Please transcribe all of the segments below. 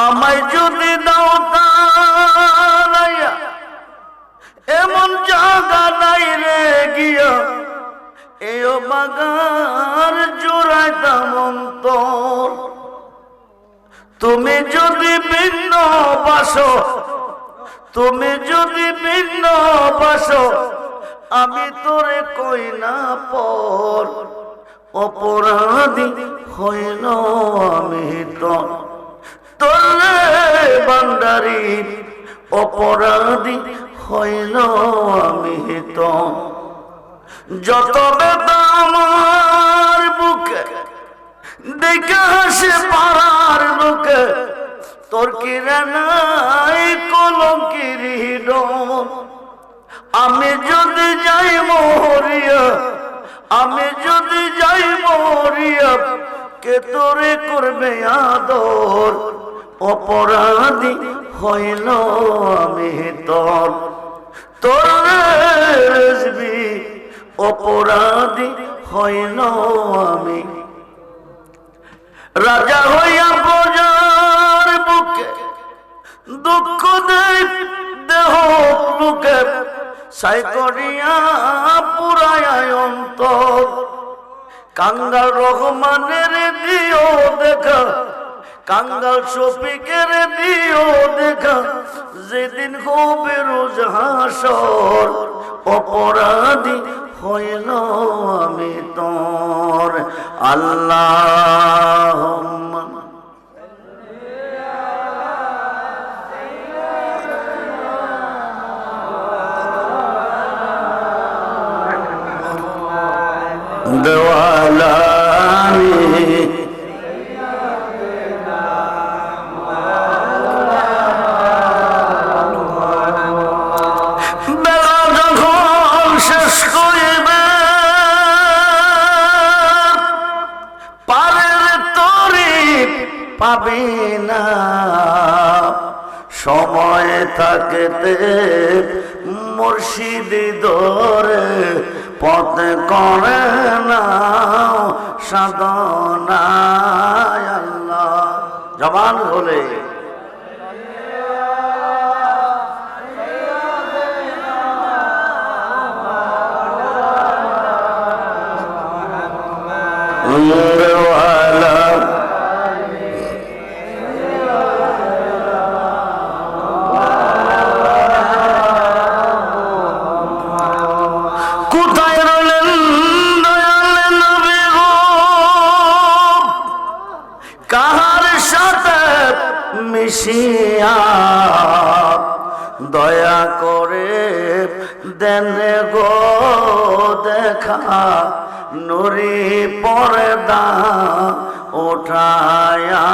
আমায় যদি দাও তারাইয়া এমন জায়গা নাই রে গিয়া এও বাগার জোড়াইতাম অন্তর। তুমি যদি ভিন্ন বাসো, তুমি যদি ভিন্ন বাসো, আমি তোরে কই না পর। অপরাধী হইল আমি তোরে বান্দারি, অপরাধী হইল আমি যত বেদনা আমার বুকে দেখে হাসে পাড়ার লোকে, তোর কিরা নাই কলঙ্কিরি ডর। আমি যদি যাই মরিয়া, আমি যদি যাই মরিয়া, কে তোরে করবে আদর। অপরাধী হইল আমি তোরে রেজবি, অপরাধী হইল আমি। রাজা হইয়া প্রজার বুকে দুঃখ দেহ লোকে, সাই করিয়া পুরায় অন্তর। কাঙ্গাল রহমানের দিও দেখা, কাঙ্গাল শফিকের দিও দেখা, যেদিন হবে রোজ হাসর। অপরাধী হইল আমি তোর। আল্লাহুম্মা দেওয়ালানি বেলা যখন শেষ করিবে পারের তরি পাবে না, সময় থাকতে মুর্শিদি ধরে পথ করে না সাধনা। আল্লাহ জবান বলে মিশিয়া দয়া করে দেন গো দেখা, নুরি পর্দা উঠায়া।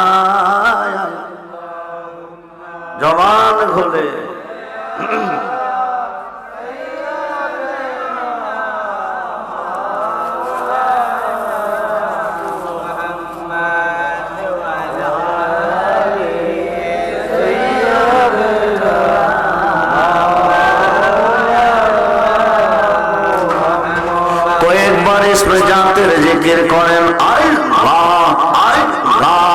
জবান খুলে জিকির করেন আল্লাহ আল্লাহ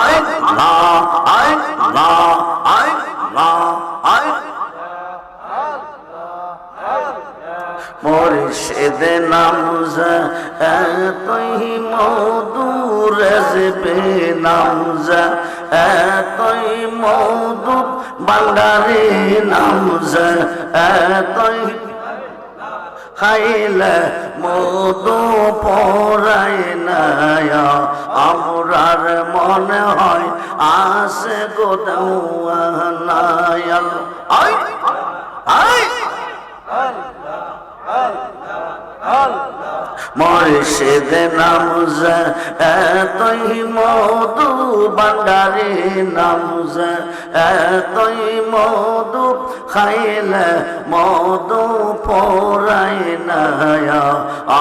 আল্লাহ আল্লাহ আল্লাহ। মুর্শিদ নামজ এতই মধু, রেজবে নামজ এতই মধু, বান্দারি নামজ এতই খাইলে মধু পরাই নায়া, আমরার মনে হয় আসে গো দেওয়ানায়। মুর্শিদ নামজ এতই মধু, বান্দারি নামজ এতই মধু, খাইলে মধু পরাই নায়া,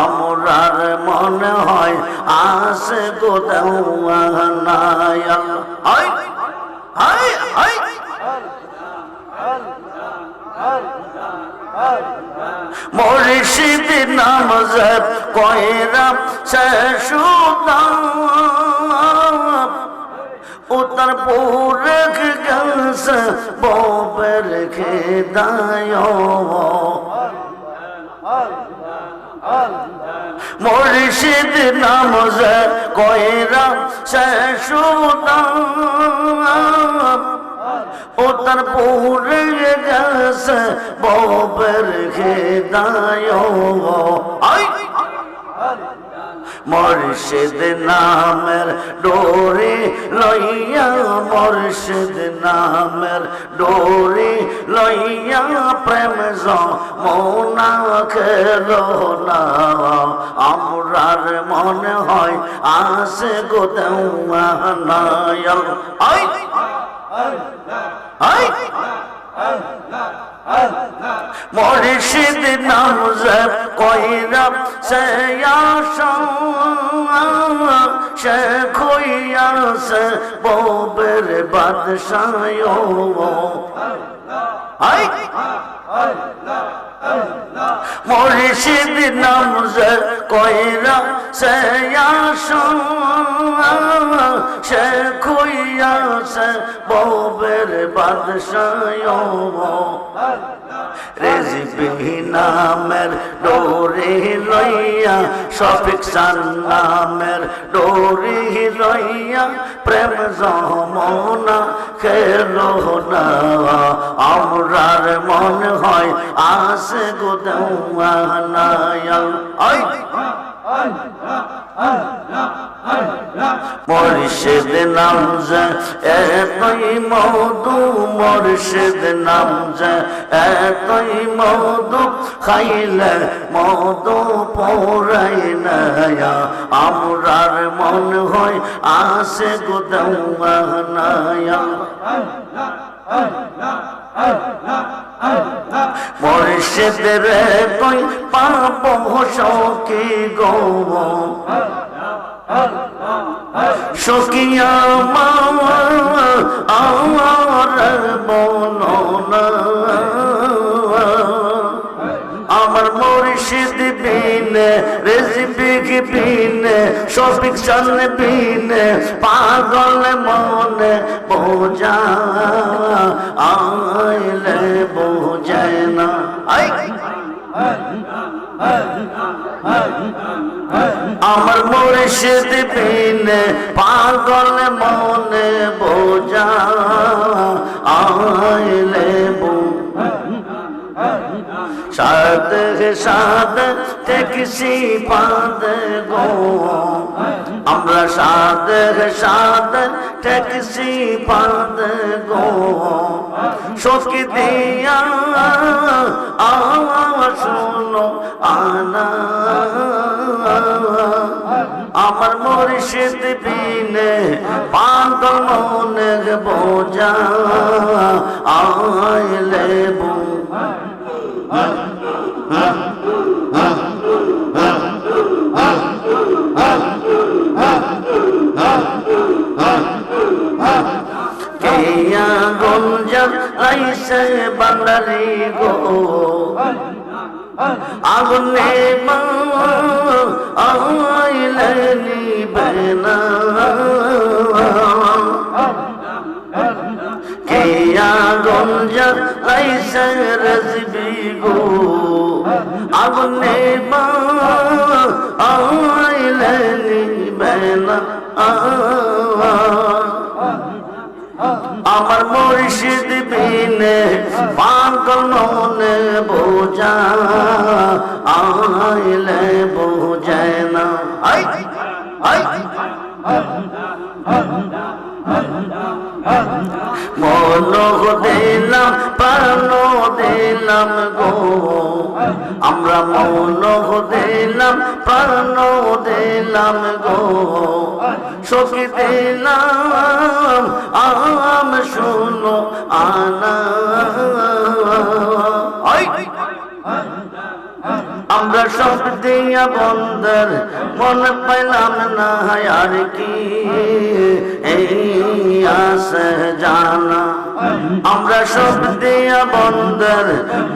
আমরার মনে হয় আসে গো দেওয়ানায়। মুর্শিদ নামজ কয়রা শেষুদাম, তার পরে গেছে ববের খেদায় মুর্শিদ নামাজ কইরা শেষুদাম ও তার পরে গেছে ববের খেদায় মুর্শিদ নামের ডোরে লইয়া মুর্শিদ নামের ডোরে লইয়া প্রেম যমুনা খেলো না আমরার মনে হয় আসে গো দেওয়ানায় আই আই মুর্শিদ নামাজ কইরা সে আশা শেখ হইয়াছে ববের বাদশাহ আই মুর্শিদ নামাজ কইরা সে আশা শেখ হইয়াছে ববের বাদশাহ রেজবি নামের ডোরে লইয়া শফিক সান নামের ডোরে লইয়া প্রেম যমুনা খেলো না আমরার মন হয় আসে গো দেওয়ানায় আই মুর্শিদ নামাজ এতই মধু মুর্শিদ নামাজ এতই মধু খাইলে মধু পড়াই না আমরার মন হয় আসে গো দেওয়ানায় মুর্শিদ রে তুই পাব সখী গো সখিয়া আমার বলো না আমার মুর্শিদ বিনে রেজবি বিনে শফিক চান বিনে পাগল মনে বোঝা আইলে বোঝায় না আই আমার মুর্শিদ বিনে পাগল মনে বোঝা আইলে সাদ সাদ দেখছি পাদ গো আমরা সাদ সাদ দেখছি পাদ গো সখী দিয়া শুনো আনা আমার মুর্শিদ বিনে পাগল মনে বোঝা আইলে কেয়া গঞ্জা আইসে বান্দারি গো আগুনে আইলে নিবে না কেয়া গঞ্জা আইসে রেজবি গো আগুনে আইলে নিবে না আমার মুর্শিদ বিনে পাগল মনে বোঝা আইলে বোঝায় না আই আই মন দিলাম প্রাণ দিলাম গো আমরা মন দিলাম প্রাণ দিলাম গো সখী দিলাম আম শুনো আনা আমরা সব দিয়া বন্দর মন পাইলাম না আর কি এই আসে জানা আমরা সব দিয়া বন্দর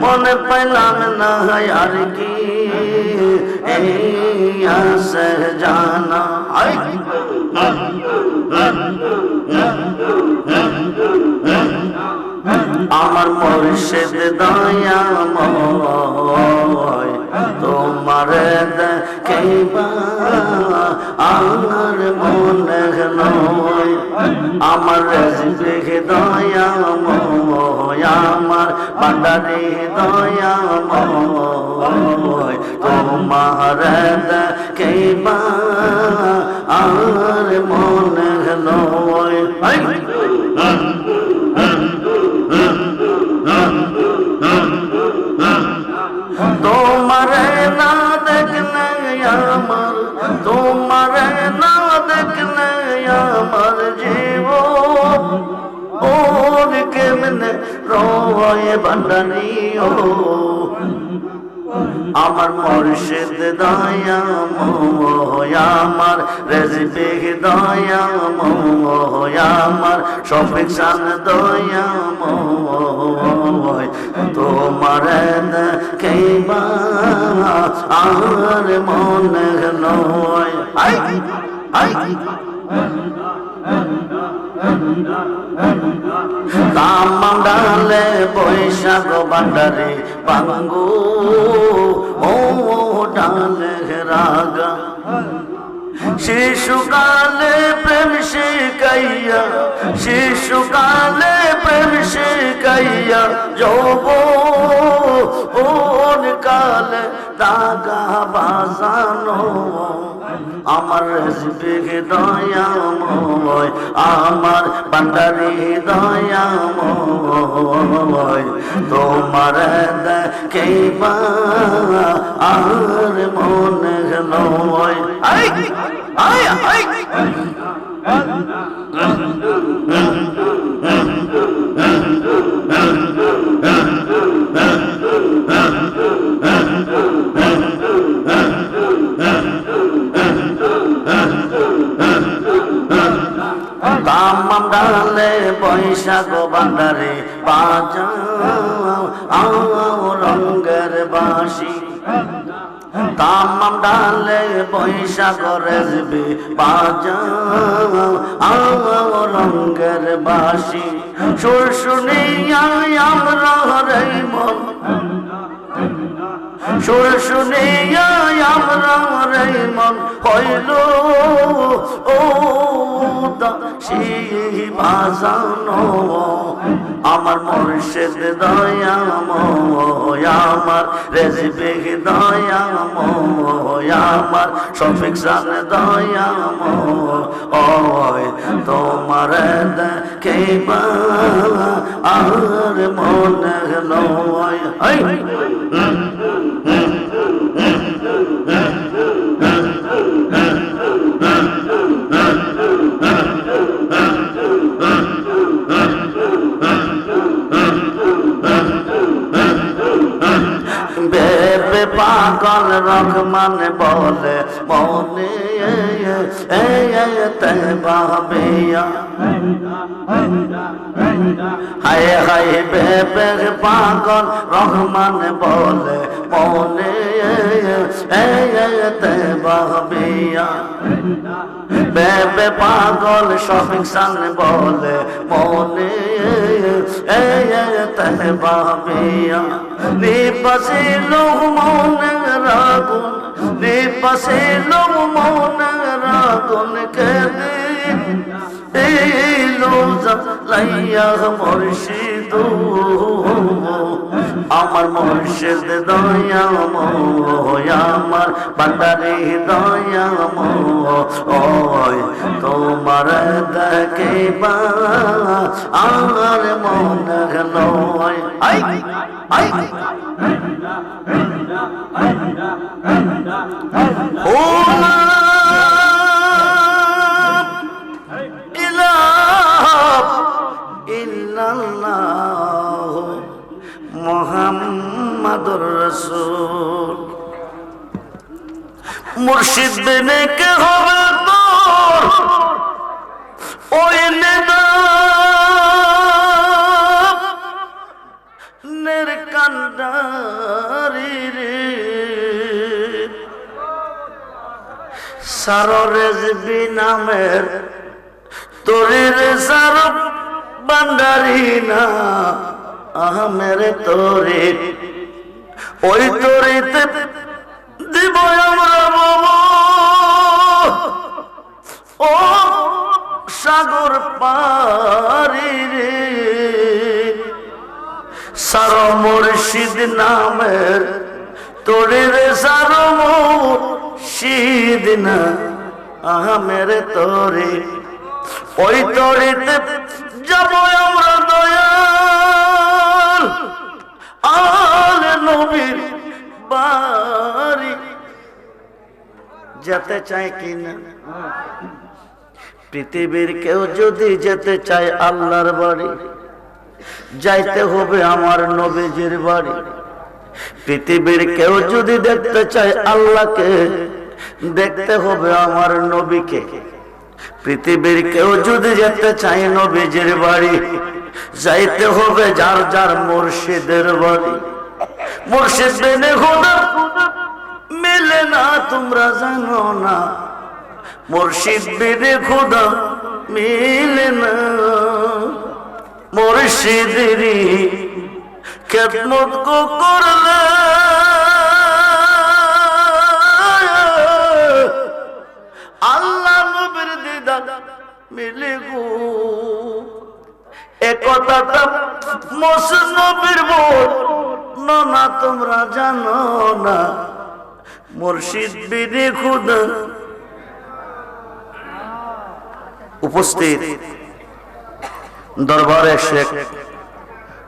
মন পাইলাম না আর কি এই আসে জানা আমার মুর্শিদ দয়াময় তোমার দেখিবা আমার মনে নয় আমার রেজিক দয়াময় আমার ভান্ডারি দয়াময় তোমার দেখিবা আমার মনে নয় তোমারে না দেখলে আমার তোমারে না দেখলে আমার জীবন ওর কেমনে রয় ভান্ডারি ও আমার মুর্শিদ দয়াময় আমার রেজিক দয়াময় আমার শফিক শান দয়াময় তোমার দেখিবা আর মনে নয় তামাম ডালে বৈশাখ বান্ডারে বাঙ্গু ও ডালে রাগা শিশুকালে প্রেম শিখাইয়া শিশুকালে প্রেম শিখাইয়া যৌবন কালে দাগা বাজানো আমার রেজিক দয়াময় আমার ভান্ডারি দয়াময় তোমার দেখিবা আর মনে নয় তামাম ডালে বৈশাখ বান্ডারে বাজাও রঙের বাঁশি তামাম ডালে বৈশাখ রেজবে বাজাও রঙের বাঁশি সুর শুনিয়া আমরা রে মন সুর শুনিয়া আমরা রে মন হইল ও বাজানো আমার মুর্শিদ দয়াময় আমার রেজিক দয়াময় আমার শফিক শান দয়াময় তোমার দেখিবা আর মনে নয় বেবে পাগল রহমান বলে মনে তহবিয়া হায় হায় বেবে পাগল রহমান বলে মনে তহবিয়া বেবে পাগল শফিক শান বলে মনে তহবিয়া নিপাসিল মনের আগুন নিপাসিল মনের আগুন কেনে এলো লাইয়া মুর্শিদ আমার মুর্শিদ দয়াময় আমার ভান্ডারি দয়াময় তোমার দেখিবা আর মনে নয় মুহাম্মাদুর রাসূল মুর্শিদ বিনে কে হবে তোর ওই নের কান্ডারি রে সাররেজবি নামের তোরের সার বান্ডারি না মেরে তরিত, ওই তরিতে দিব আমরা বাবা ও সাগর পারি রে। সারো মুর্শিদ নামের তরির সারো মুর্শিদ না মেরে তরি, ওই তরিতে যাব আমরা দয়াল আলে নবীর বাড়ি। যেতে চায় কিনা পৃথিবীর কেউ যদি যেতে চায় আল্লাহর বাড়ি, যাইতে হবে আমার নবীজির বাড়ি। পৃথিবীর কেউ যদি দেখতে চায় আল্লাহকে, দেখতে হবে আমার নবীকে। পৃথিবীর কেউ যদি যেতে চায় নবীজির বাড়ি, যাইতে হবে যার যার মুর্শিদের বাড়ি। মুর্শিদ বিনে খোদা মিলে না তোমরা জানো না, মুর্শিদ বিনে খোদা মিলে না। মুর্শিদেরই খেদমত কো করলে আল্লাহ নবীর দিদার মিলে গো। এ কথাটা মুসনবীর বল না তোমরা জানো না, মুর্শিদ বিনে খুদা। উপস্থিত দরবারে শেখ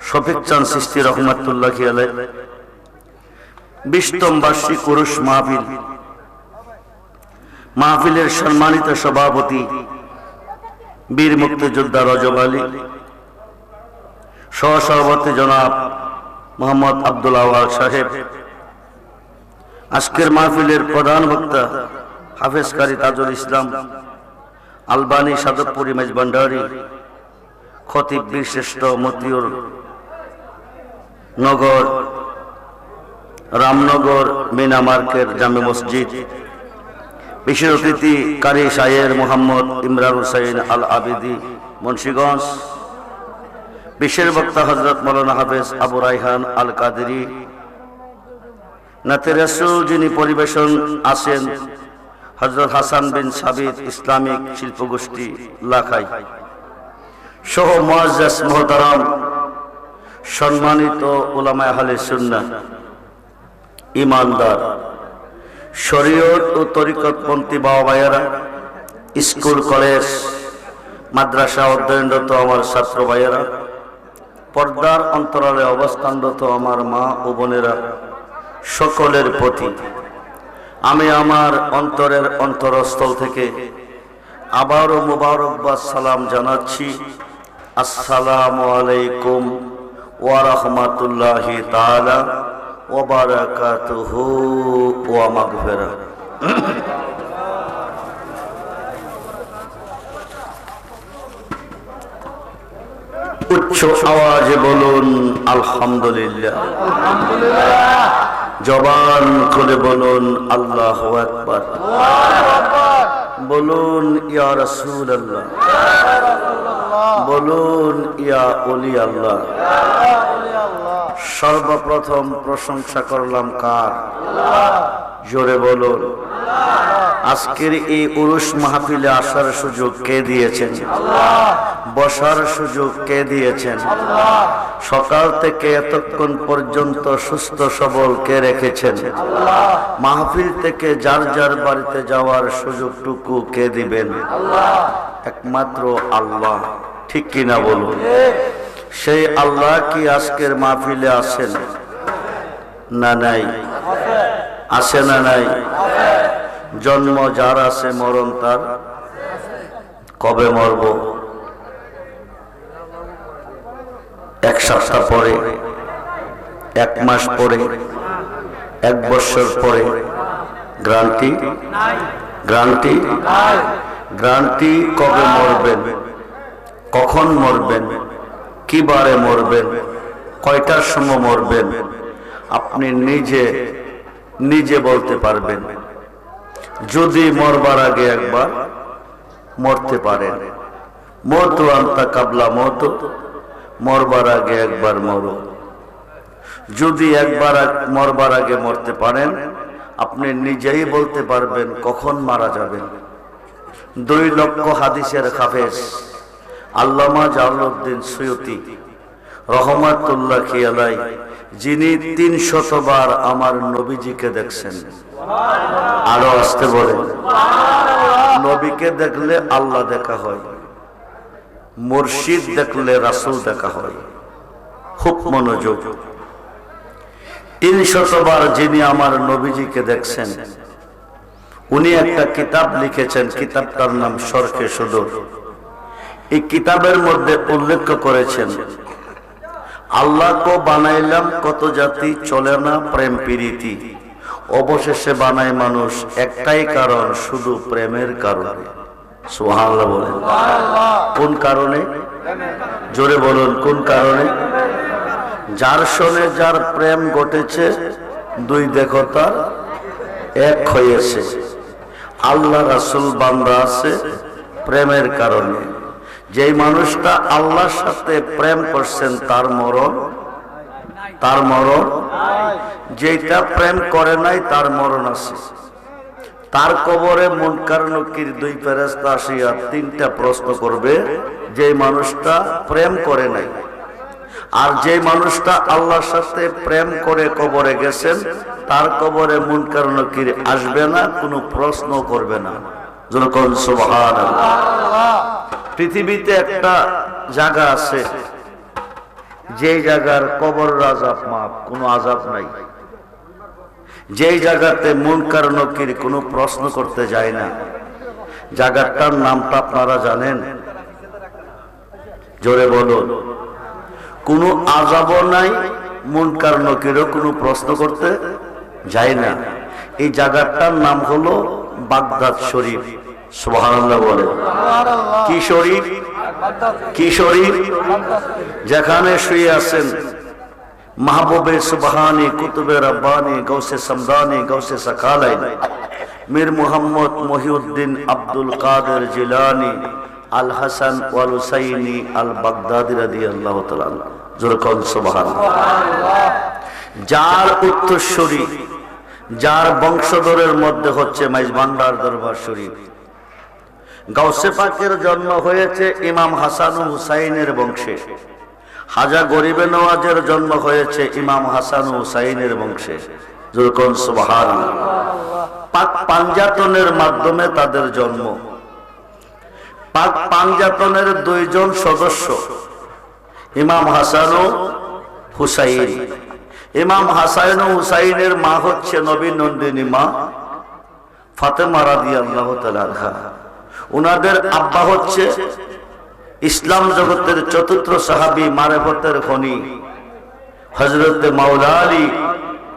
শফিক চাঁদ চিশতি রহমাতুল্লাহি আলাইহি 20তম বার্ষিক উরুস মাহফিল, মাহফিলের সম্মানিত সভাপতি বীর মুক্তিযোদ্ধা রজব আলী, সহসভাপতি জনাব মোহাম্মদ আব্দুল আওয়াল সাহেব, আজকের মাহফিলের প্রধান বক্তা হাফেজ কারি তাজুল ইসলাম আলবানী সাদতপুরি মেজবান্ডারি, খতিব বীরশ্রেষ্ঠ মতিউর নগর রামনগর মিনা মার্কেট জামে মসজিদ, বিশেষ অতিথি কারি শায়ের মোহাম্মদ ইমরান হুসাইন আল আবিদি মুন্সিগঞ্জ, বিশেষ বক্তা হযরত মাওলানা হাফেজ আবু রায়হান আল কাদেরী, নাতে রাসূল যিনি পরিবেশন আছেন হযরত হাসান বিন সাবিত ইসলামিক শিল্পগোষ্ঠী লাখাই সহ মুআজ্জাজ মুহতারাম সম্মানিত উলামায়ে আহলে সুন্নাহ, ঈমানদার, শরীয়ত ও তরিকতপন্থী বাবা ভাইয়েরা, স্কুল কলেজ মাদ্রাসা অধ্যয়নরত আমার ছাত্র ভাইয়েরা, পর্দার অন্তরালে অবস্থানরত আমার মা ও বোনেরা, সকলের প্রতি আমি আমার অন্তরের অন্তরস্থল থেকে আবারও মুবারকবাদ সালাম জানাচ্ছি। আসসালামু আলাইকুম ওয়া রাহমাতুল্লাহি তাআলা ওয়া বারাকাতুহু ওয়া মাগফিরাহ। উচ্চ আওয়াজে বলুন আলহামদুলিল্লাহ। জবান খুলে বলুন আল্লাহু আকবার। বলুন ইয়া রাসূলুল্লাহ, বলুন ইয়া ওলি আল্লাহ। সর্বপ্রথম প্রশংসা করলাম কার? জোরে বলুন। আজকের এই উরুস মাহফিলে আসার সুযোগ কে দিয়েছেন? বসার সুযোগ কে দিয়েছেন? সকাল থেকে এতক্ষণ পর্যন্ত সুস্থ সবল কে রেখেছেন? মাহফিল থেকে যার যার বাড়িতে যাওয়ার সুযোগটুকু কে দিবেন? একমাত্র আল্লাহ। ঠিক কিনা বলুন? সেই আল্লাহ কি আজকের মাহফিলে আছেন না নাই? আছে না নাই? জন্ম যার আছে, মরণ তার। কবে মরব? এক সপ্তাহ পরে, এক মাস পরে, এক বছর পরে? গ্যারান্টি? গ্যারান্টি? গ্যারান্টি কবে মরবেন, কখন মরবেন, কি বারে মরবেন, কয়টার সময় মরবেন, আপনি নিজে নিজে বলতে পারবেন। যদি মরবার আগে একবার মরতে পারেন। মওতু আনতা কাবলা মওতু মরবার আগে একবার মরো। যদি একবার মরবার আগে মরতে পারেন, আপনি নিজেই বলতে পারবেন কখন মারা যাবেন। 2 লক্ষ হাদিসের হাফেজ আল্লামা জালালউদ্দিন সুয়ুতি রহমাতুল্লাহ আলাইহি, যিনি 300 বার আমার নবীজিকে দেখছেন। আরো আসতে বলেন। নবীকে দেখলে আল্লাহ দেখা হয়, মুর্শিদ দেখলে রাসূল দেখা হয়। খুব মনোযোগ। 300 বার যিনি আমার নবীজিকে দেখছেন, উনি একটা কিতাব লিখেছেন, কিতাবটার নাম শরহে সুদূর। এই কিতাবের মধ্যে উল্লেখ করেছেন, আল্লাহ কো বানাইলাম কত জাতি, চলে না প্রেম প্রীতি, অবশেষে বানায় মানুষ একটাই কারণ, শুধু প্রেমের কারণে। সুবহানাল্লাহ বলেন। কোন কারণে? জোরে বলুন, কোন কারণে? যার সনে যার প্রেম ঘটেছে, 2 দেবতার এক হয়েছে। আল্লাহ রাসূল বান্দা আছে প্রেমের কারণে। যেই মানুষটা আল্লাহর সাথে প্রেম করছেন তার মরণ, যেটা প্রেম করে নাই তার মরণ আছে। তার কবরে মুনকার নকির 2 ফেরেশতা আসিয়া 3টা প্রশ্ন করবে, যে মানুষটা প্রেম করে নাই। আর যে মানুষটা আল্লাহর সাথে প্রেম করে কবরে গেছেন, তার কবরে মুনকার নকির আসবে না, কোনো প্রশ্ন করবে না। যখন সুবহানাল্লাহ। পৃথিবীতে একটা জায়গা আছে, যে জায়গার কবর আযাব মাফ, কোনো আযাব নাই। যেই জায়গাতে মুনকার নকির কোনো প্রশ্ন করতে যায় না, জায়গাটার নামটা আপনারা জানেন? জোরে বলুন। কোনো আযাবও নাই, মুনকার নকিরও কোনো প্রশ্ন করতে যায় না। এই জায়গাটার নাম হলো বাগদাদ শরীফ। সুবহানাল্লাহ বলে। কি শরীফ? কি শরীফ? যেখানে শুয়ে আছেন মাহবুবে সুবহানি, কুতুবে রব্বানি, গৌসে সমদানি, গৌসে সাকালাইন, মীর মুহাম্মদ মহিউদ্দিন আব্দুল কাদের জিলানী, আল হাসান ওয়াল হুসাইনি আল বাগদাদি রাদিয়াল্লাহু তাআলা। যখন সুবহানাল্লাহ। যার উত্তরসূরি, যার বংশধরের মধ্যে হচ্ছে মাইজভান্ডার দরবার শরীফ। গাউসে পাকের জন্ম হয়েছে ইমাম হাসান ও হুসাইনের বংশে। হাজা গরিবে নওয়াজের জন্ম হয়েছে ইমাম হাসান ও হুসাইনের বংশে। যখন সুবহানাল্লাহ। পাক পাঞ্জাতনের মাধ্যমে তাদের জন্ম। পাক পাঞ্জাতনের 2 জন সদস্য, ইমাম হাসান ও হুসাইন। ইমাম হাসান ও হুসাইনের মা হচ্ছে নবী নন্দিনী মা ফাতেমা রাদিয়াল্লাহু তাআলা আনহা। উনাদের আব্বা হচ্ছে ইসলাম জগতের 4র্থ সাহাবী, মারেফতের খনি হযরত মাওলা আলী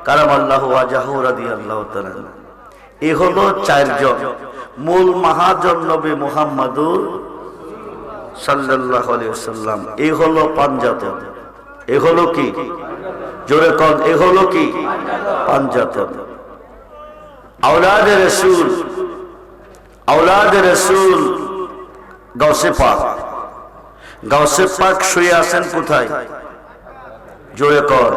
কারামাল্লাহু ওয়াজহু রাদিয়াল্লাহু তাআলা। এই হলো 4 জন। মূল মহাজন নবী মুহাম্মদুর সাল্লাল্লাহু আলাইহি ওয়াসাল্লাম। এই হলো পাঞ্জাতন। এই হলো কি? জোরে কোন। এই হলো কি? পাঞ্জাতন। আওলাদে রাসূল, আওলাদে রাসূল গাউসে পাক। গাউসে পাক শুয়ে আছেন কোথায়? জোরে কর।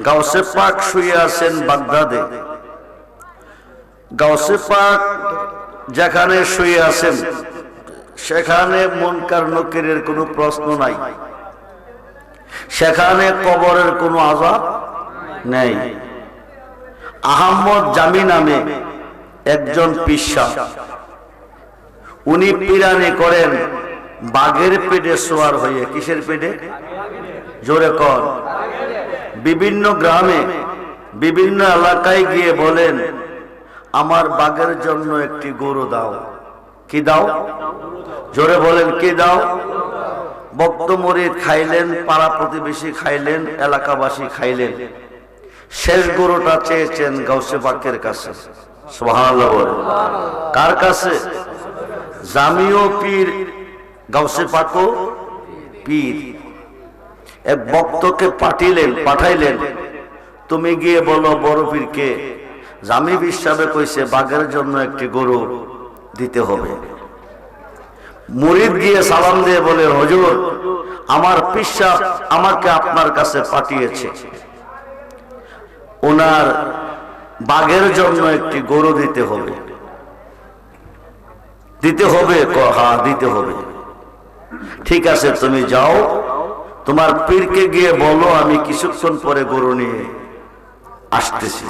গাউসে পাক শুয়ে আছেন বাগদাদে। গাউসে পাক যেখানে শুয়ে আছেন, সেখানে মুনকার নকিরের কোনো প্রশ্ন নাই, সেখানে কবরের কোনো আযাব নেই। আহমদ জামি নামে একজন পিসা, উনি পিরানি করেন বাঘের পেটে সোয়ার হয়ে। কিসের পেটে? জোরে কর। বিভিন্ন গ্রামে, বিভিন্ন এলাকায় গিয়ে বলেন, আমার বাঘের জন্য একটি গরু দাও। কি দাও? জোরে বলেন, কি দাও? ভক্ত মুরিদ খাইলেন, পাড়া প্রতিবেশী খাইলেন, এলাকাবাসী খাইলেন। শেষ গরুটা চেয়েছেন গাউসে পাকের কাছে। সুবহানাল্লাহ বলে। কার কাছে? জামিও পীর, গাউসে পাকও পীর। এক ভক্তকে পাঠাইলেন, তুমি গিয়ে বলো বড় পীরকে জামি হিসাবে কইছে বাঘের জন্য একটি গরু দিতে হবে। মুরিদ গিয়ে সালাম দিয়ে বলে, হুজুর আমার পিসা আমাকে আপনার কাছে পাঠিয়েছে, ওনার বাঘের জন্য একটি গরু দিতে হবে। দিতে হবে? হ্যাঁ দিতে হবে। ঠিক আছে, তুমি যাও, তোমার পীরকে গিয়ে বলো আমি কিছুক্ষণ পরে গরু নিয়ে আসতেছি।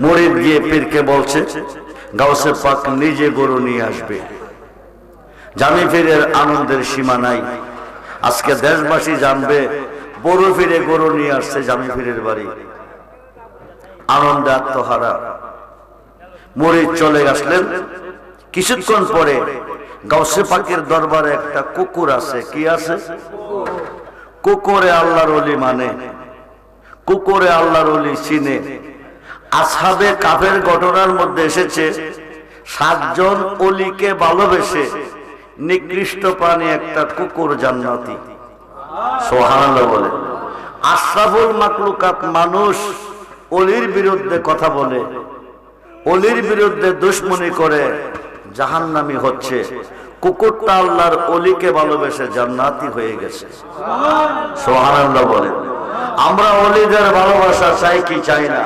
মুরিদ গিয়ে পীরকে বলছে, গাউসে পাক নিজে গরু নিয়ে আসবে। জামি পীরের আনন্দের সীমা নাই। আজকে দেশবাসী জানবে বড় পীরে গরু নিয়ে আসছে জামি পীরের বাড়ি। আনন্দে আত্মহারা। মুরিদ চলে আসলেন। কিছুক্ষণ পরে গাউসে পাকের দরবারে একটা কুকুর আছে। কি আছে? কুকুরে আল্লাহর ওলি মানে, কুকুরে আল্লাহর ওলি চিনে। আসহাবে কাফের ঘটনার মধ্যে এসেছে 7 জন ওলিকে ভালোবেসে নিকৃষ্ট প্রাণী একটা কুকুর জান্নাতি। সুবহানাল্লাহ বলে। আশরাফুল মাখলুকাত মানুষ ওলির বিরুদ্ধে কথা বলে, ওলির বিরুদ্ধে দুশমনি করে, জাহান্নামী হচ্ছে। কুকুরটা আল্লাহর ওলিকে ভালোবেসে জান্নাতি হয়ে গেছে। সুবহানাল্লাহ বলে। আমরা ওলিদের ভালোবাসা চাই কি চাই না?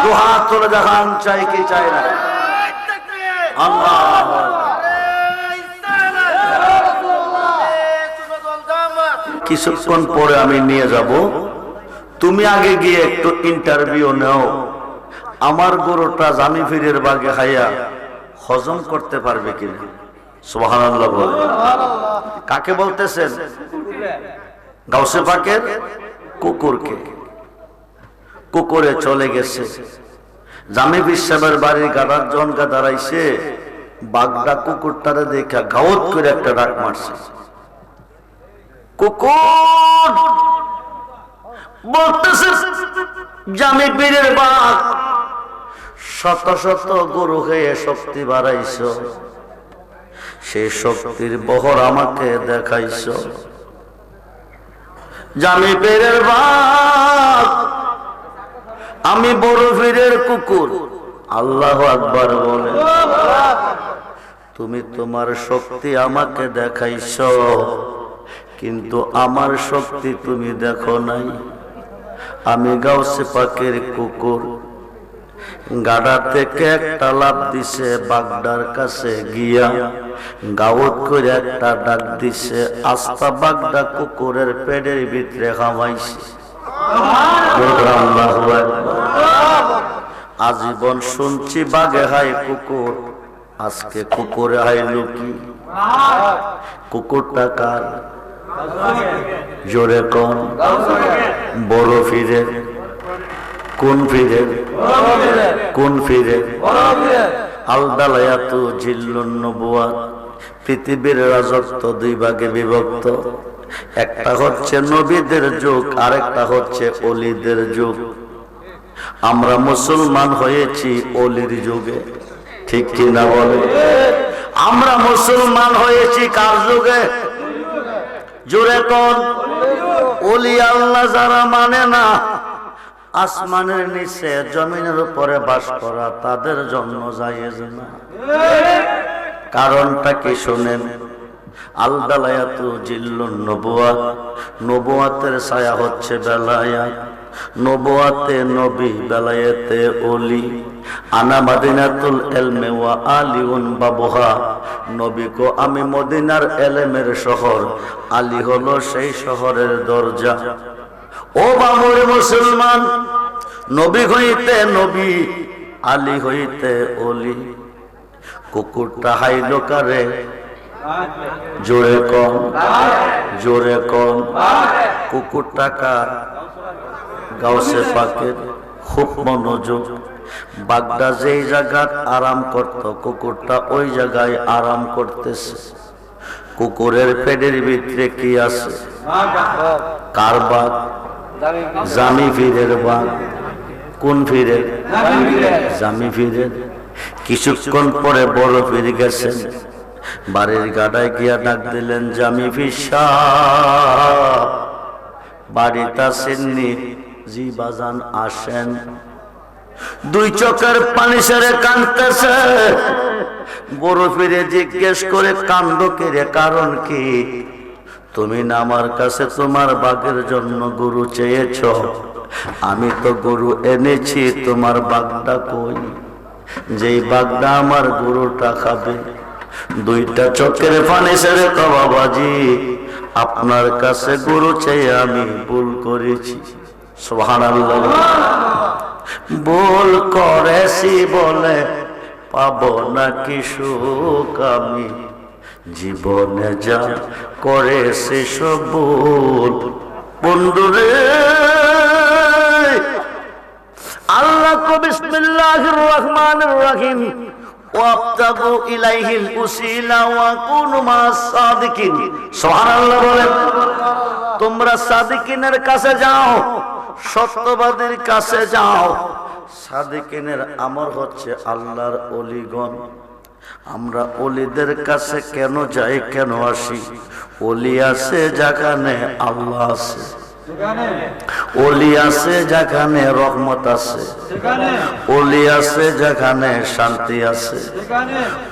দুহাত তুলে দেখান, চাই কি চাই না? আল্লাহ। কিছুক্ষণ পরে আমি নিয়ে যাব, তুমি আগে গিয়ে একটু ইন্টারভিউ নাও। আমার গরুটা জামি পীরের বাগে খাইয়া হজম করতে পারবে কিনা? সুবহানাল্লাহ বলে। কাকে বলতেছেন? গাউসে পাকের কুকুরকে। কুকুরে চলে গেছে। জামি পীর সাহেবের বাড়ির গাড়ার জনকা দাঁড়াইছে। বাঘটা কুকুরটারে দেখা গাওত করে একটা ডাক মারছে। কুকুর বলতেছে, জামি পীরের বাঘ, শত শত গরু খেয়ে শক্তি বাড়াইছ, সেই শক্তির বহর আমাকে দেখাইছ। জামি পীরের বাঘ, আমি বড় পীরের কুকুর। আল্লাহু আকবার বলে। তুমি তোমার শক্তি আমাকে দেখাইছ, কিন্তু আমার শক্তি তুমি দেখো নাই। আমি গাউসে পাকের কুকুর। গাড়া থেকে একটা লাফ দিছে বাগদার কাছে গিয়া, গাউত করে একটা ডাক দিছে, আস্তা বাগদা কুকুরের পেটের ভিতরে খামাইছে। আজীবন শুনছি বাঘে হাই কুকুর, আজকে কুকুরে হাইল কি? কুকুরটা কার? জোরে কোন? বড় পীরের। কোন পীরের? কোন পীরের? আলদালায়াতু জিল্লুন নবুয়াত। পৃথিবীর রাজত্ব 2 ভাগে বিভক্ত। একটা হচ্ছে নবীদের যুগ, আরেকটা হচ্ছে ওলিদের যুগ। আমরা মুসলমান হয়েছি ওলির যুগে, ঠিক কি না বলে? আমরা মুসলমান হয়েছি কার যুগে? জোরে কোন? ওলি আল্লাহ যারা মানে না, আসমানের নিচে জমিনের উপরে বাস করা, তাদের জন্য জায়েজ না। কারণটা কি শুনেন? আলদালায়াতু জিল্লুন নবুয়াত। নবুয়াতের ছায়া হচ্ছে বেলায়াত। নবুয়াতে নবী, বেলায়েতে ওলি। আনা মাদিনাতুল ইলমি ওয়া আলিউন বাবুহা। নবী কো আমি মদিনার এলেমের শহর, আলী হলো সেই শহরের দরজা। ও বাবুর মুসলমান, নবী হইতে নবী, আলী হইতে ওলি। কুকুরটা হাইলো কারে? জোরে কোন? জোরে কোন? কুকুরটা কার? গাউসে পাকের। খুব মনোযোগ। বাগদা যেই জায়গায় আরাম করত, কুকুরটা ওই জায়গায় আরাম করতেছে। কুকুরের পেটের ভিতরে কি আছে? কার বাঘ? জামি পীরের বাঘ। কোন পীরের? জামি পীরের। কিছুক্ষণ পরে বড় পীর গেছেন, বাড়ির গাড়ায় গিয়া ডাক দিলেন, জামি পীর সাহেব বাড়িতে আসেননি? জি বাজান আসেন। 2 চোখের পানি সেরে কাঁদতেছে। বড় পীরে জিজ্ঞেস করে, কান্দ কে রে? কারণ কি? তুমি না আমার কাছে তোমার বাঘের জন্য গরু চেয়েছ, আমি তো গরু এনেছি, তোমার বাঘটা কই? যেই বাঘটা আমার গরুটা খাবে। দুইটা চোখের পানি ছেড়ে তো বাবাজি, আপনার কাছে গরু চেয়ে আমি ভুল করেছি। সুবহানাল্লাহ। ভুল করেছি বলে পাবো নাকি সুখ আমি, জীবনে যা করেছি সব ভুল। বন্ধুরে, আল্লাহ কো বিসমিল্লাহির রহমানির রহিম ওয়াবতাগু ইলাইহিল উসিলা ওয়া কুনু মাস সাদিকিন। সুবহানাল্লাহ বলেন। তোমরা সাদিকিনের কাছে যাও, সত্যবাদীর কাছে যাও। সাদিকিনের আমর হচ্ছে আল্লাহর ওলিগণ। আমরা ওলিদের কাছে কেন যাই, কেন আসি? ওলি আছে যেখানে আল্লাহ আছে, ওলি আছে যেখানে রহমত আছে, ওলি আছে যেখানে শান্তি আছে,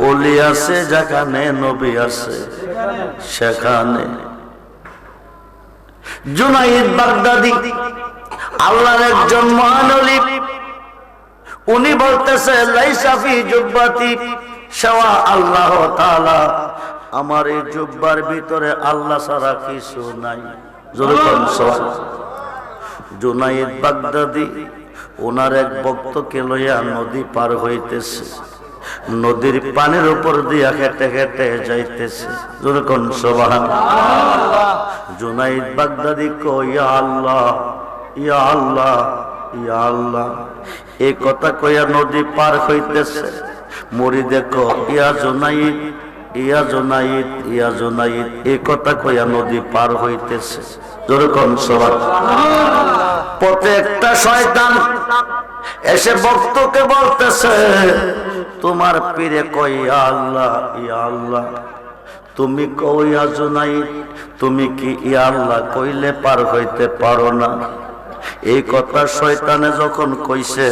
ওলি আছে যেখানে নবী আছে সেখানে। জুনাইদ বাগদাদি আল্লাহর একজন মহান ওলি। উনি বলতেছে লাইসা ফি জুব্বাতি শাওয়া আল্লাহ তাআলা, আমার এই জুব্বার ভিতরে আল্লাহ ছাড়া কিছু নাই। জুনাইদ বাগদাদি ওনার এক ভক্তকে লইয়া নদী পার হইতেছে, নদীর পানির উপর দিয়া হেঁটে হেঁটে যাইতেছে। যেরকম সুবহানাল্লাহ। জুনাইদ বাগদাদি কয় ইয়া আল্লাহ, ইয়া আল্লাহ, ইয়া আল্লাহ, এই কথা কইয়া নদী পার হইতেছে। মরি দেখো ইয়া জুনাইদ, ইয়া জুনাইদ, ইয়া জুনাইদ, এই কথা কইয়া নদী পার হইতেছে। যেরকম সুবহানাল্লাহ। পথে একটা শয়তান এসে ভক্তকে বলতেছে, তোমার পীরে কই ইয়া আল্লাহ, ইয়া আল্লাহ, তুমি কও ইয়া জুনাইদ, তুমি কি ইয়া আল্লাহ কইলে পার হইতে পারো না? এই কথা শয়তানে যখন কইছে,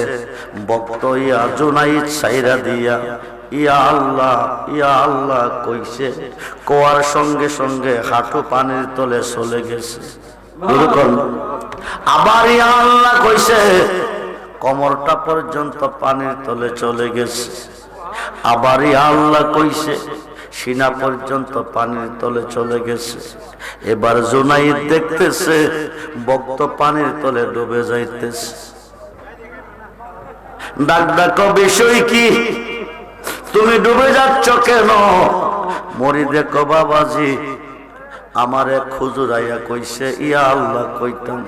ভক্ত ইয়া জুনাইদ সাইরা দিয়া ইয়া আল্লাহ, ইয়া আল্লাহ কইছে, কোয়ার সঙ্গে সঙ্গে হাঁটু পানির তলে চলে গেছে। আবার ইয়া আল্লাহ কইছে, কোমরটা পর্যন্ত পানির তলে চলে গেছে। আবার ইয়া আল্লাহ কইছে, সিনা পর্যন্ত পানির তলে চলে গেছে। এবার জুনাইদ দেখতেছে ভক্ত পানির তলে ডুবে যাইতেছে। ডাক ডাক, বিষয় কি? তুমি ডুবে যাচ্ছ কেন? মরি দেখো বাবাজি, আমার এক হুজুর আইয়া কইছে ইয়া আল্লাহ কইতাম,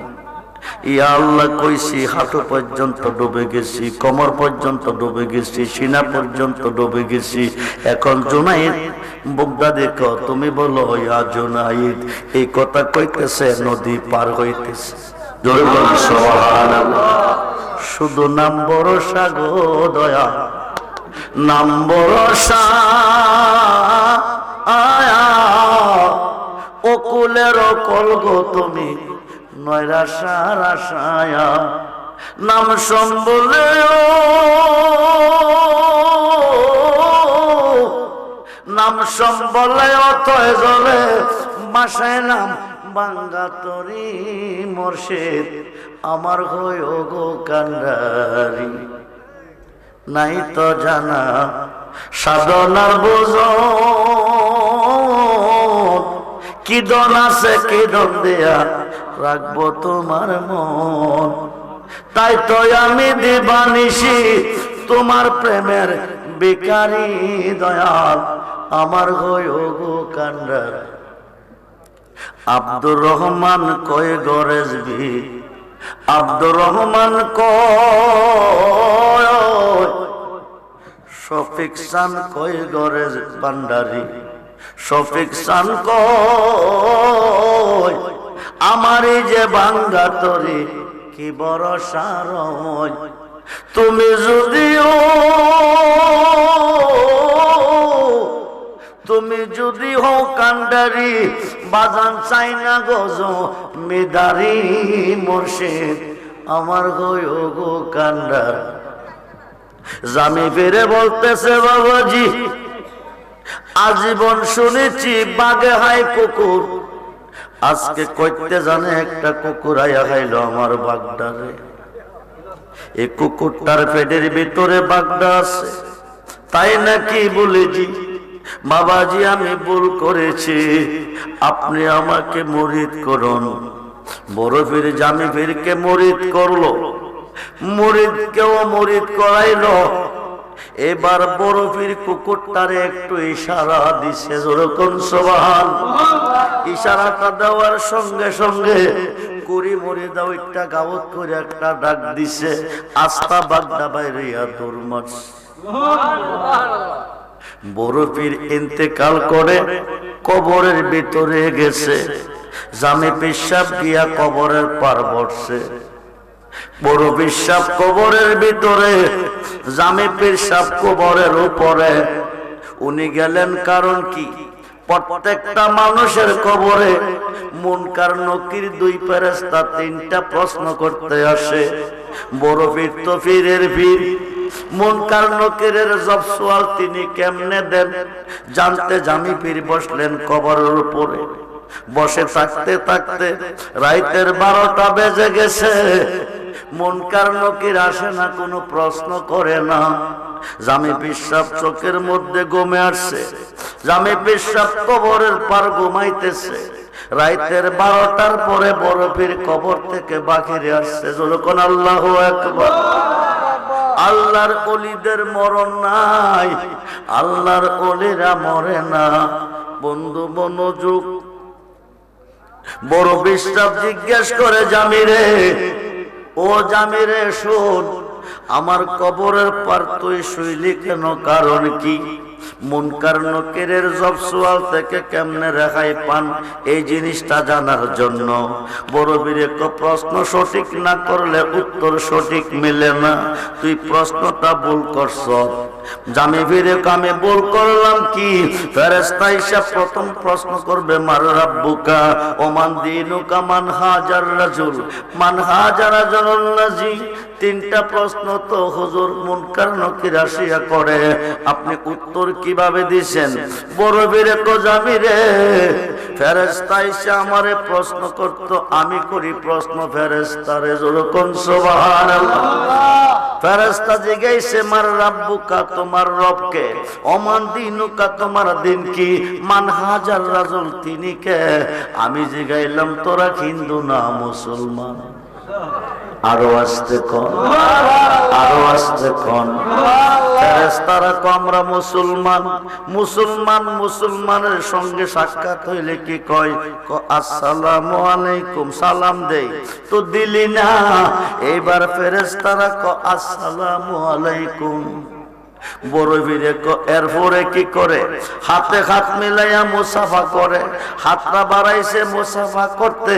ইয়া আল্লাহ কইছি, হাঁটু পর্যন্ত ডুবে গেছি, কোমর পর্যন্ত ডুবে গেছি, সিনা পর্যন্ত ডুবে গেছি। এখন জুনাইদ বুগদা দেখো, তুমি বলো ইয়া জুনাইদ, এই কথা কইতেছে নদী পার হইতেছে। জোরে বল সুবহানাল্লাহ। শুধু নাম ভরসা গো দয়া, নাম ভরসা আয়া, অকুলের অকল গো তুমি নয়রাশার আশায়া। নাম সম্বলে নাম সম্বলে অথয় জলে বাসায় নাম বাঙ্গা তরি মুর্শিদ আমার হয় গো কান্ডারি। নাই তো জানা সাধনার বোঝন, কি দন আছে কি দন দেয়া রাখবো তোমার মন। তাই তো আমি দিবানিশি তোমার প্রেমের বিকারি দয়াল আমার হয় গো কান্ডার। আব্দুর রহমান কয় গরেজবি, আব্দুর রহমান কয়, শফিক সান কয় গরেজ ভান্ডারি, শফিক সান কয় আমারই যে ভাঙ্গা তরি কি ভরসা রয়। তুমি যদিও তুমি যদি হও কান্ডারি, বাজান চাই না গজ মেদারি মুর্শিদ আমার গো গো কান্ডার। জামি ফিরে বলতেছে বাবাজি, আজীবন শুনেছি বাঘে হায় কুকুর, আজকে কইতে জানে একটা কুকুর আয়া খাইলো আমার বাগদারে। এই কুকুরটার পেটের ভিতরে বাগদা আছে। তাই নাকি বলেছি বাবাজি আমি ভুল করেছি, আপনি আমাকে মুরিদ করুন। বড় পীর জামি পীরকে মুরিদ করলো, মুরিদকেও মুরিদ করাইলো। এবার বড় পীর কুকুরটারে একটু ইশারা দিছে, যেরকম সুবহানাল্লাহ। ইশারাটা দেওয়ার সঙ্গে সঙ্গে কুড়ি মুরিদা ওইটা গাওত করে একটা ডাক দিছে, আস্তা বাগদা বাইরিয়া দৌড় মারছে। বড় পীর ইন্তেকাল করে কবরের ভিতরে গেছে। জামে পেশাব গিয়া কবরের পার বসছে। বড় পেশাব কবরের ভিতরে, জামে পেশাব কবরের উপরে। উনি গেলেন কারণ কি? প্রত্যেকটা মানুষের কবরে মুনকার নকির দুই ফেরেশতা তিনটা প্রশ্ন করতে আসে। বড় পীর তো পীরের পীর, মুনকার নকিরের জব সওয়াল তিনি কেমনে দেন জানতে জামি পীর বসলেন কবরের উপরে। বসে থাকতে থাকতে রাতের 12টা বেজে গেছে। মুনকার নকির আসে না, কোনো প্রশ্ন করে না। জামি পেশাব চোখের মধ্যে ঘুমে আসছে। জামি পেশাব কবরের পার ঘুমাইতেছে। রাতের 12টার পরে বড় পীর কবর থেকে বাহিরে আসছে। যখন আল্লাহু আকবার। আল্লাহর ওলিদের মরণ নাই, আল্লাহর ওলিরা মরে না। বন্ধু মনোযোগ। বড় পেশাব জিজ্ঞেস করে জামিরে, ও জামিরে শোন, আমার কবরের পার তুই শুইলি কেন? কারণ কি? মুনকার নকিরের জব সওয়াল থেকে কেমনে রেহাই পান এই জিনিসটা জানার জন্য। বড় বীরে প্রশ্ন সঠিক না করলে উত্তর সঠিক মিলে না। তুই প্রশ্নটা ভুল করছ। জামি বীরে আমি ভুল করলাম কি? ফেরেশতা হিসাব প্রথম প্রশ্ন করবে মার রাব্বুকা ওমান দীনুকা মান হাজার রাজুল মান হাজার রাজুল নাজি। তিনটা প্রশ্ন তো হুজুর মুনকার নকির আসিয়া করে, আপনি উত্তর কিভাবে দিছেন? বড় বীরে তো জামিরে ফেরেশতা এসে আমারে প্রশ্ন করত, আমি করি প্রশ্ন ফেরেশতারে। যেরকম সুবহানাল্লাহ। ফেরেশতা জিজ্ঞাসে মার রাব্বুকা, তোমার রবকে, ওমান দীনুকা, তোমার দিন কি, মান হাজার রাজুল, তিনি কে? আমি জিজ্ঞাইলাম তোরা হিন্দু না মুসলমান? আরো আসতে কোন, আরো আসতে কোন। ফেরেশতারা আমরা মুসলমান। মুসলমান মুসলমানের সঙ্গে সাক্ষাৎ হইলে কি কয়? আসসালামু আলাইকুম, সালাম দেই। তো দিলি না। এবার ফেরেশতারা আসসালামু আলাইকুম। বড় বীরে এরপরে কি করে? হাতে হাত মিলাইয়া মুসাফা করে। হাতটা বাড়াইছে মুসাফা করতে,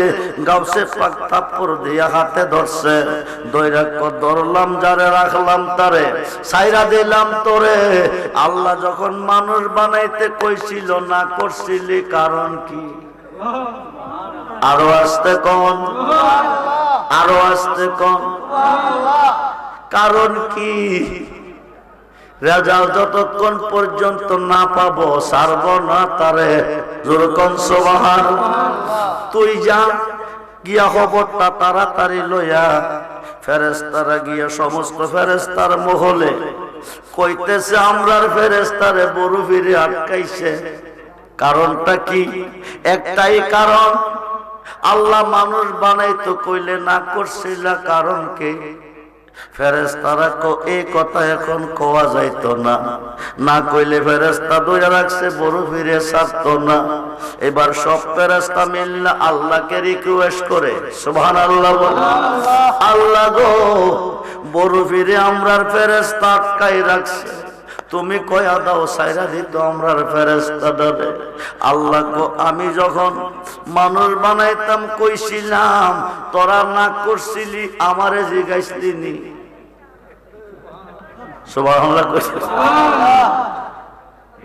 গাউসে পাক থাপ্পড় দিয়া হাতে ধরছে। দইরা ধরলাম যারে, রাখলাম তারে, ছাইরা দিলাম তোরে। আল্লাহ যখন মানুষ বানাইতে কইছিল না করছিলি কারণ কি? আরো আসতে কোন, আরো আসতে কোন। কারণ কি? রেজাল্ট যতক্ষণ পর্যন্ত না পাবো ছাড়ব না তারে। যেরকম সুবহানাল্লাহ। তুই যা গিয়া খবরটা তাড়াতাড়ি লইয়া। ফেরেশতারা গিয়া সমস্ত ফেরেশতার মহলে কইতেছে আমরার ফেরেশতারে বড় পীরে আটকাইছে। কারণটা কি? একটাই কারণ, আল্লাহ মানুষ বানাইতো কইলে না করছিল। কারণ কি? ফেরেশতারা এই কথা এখন কোয়া যাইতো না, না কইলে ফেরেশতা ধরে রাখছে বড় পীরে ছাড়তো না। এবার সব ফেরেশতা মিললে আল্লাহকে রিকোয়েস্ট করে, সুবহানাল্লাহ বলে, আল্লাহ গো বড় পীরে আমরার ফেরেশতা আটকাই রাখছে, তুমি কয়া দাও সাইরা দিত আমরার ফেরেশতা দাদে। আল্লাহ গো আমি যখন মানুষ বানাইতাম কইছিলাম, তোরা না করছিলি, আমারে জিগাইছিলি। সুবহানাল্লাহ।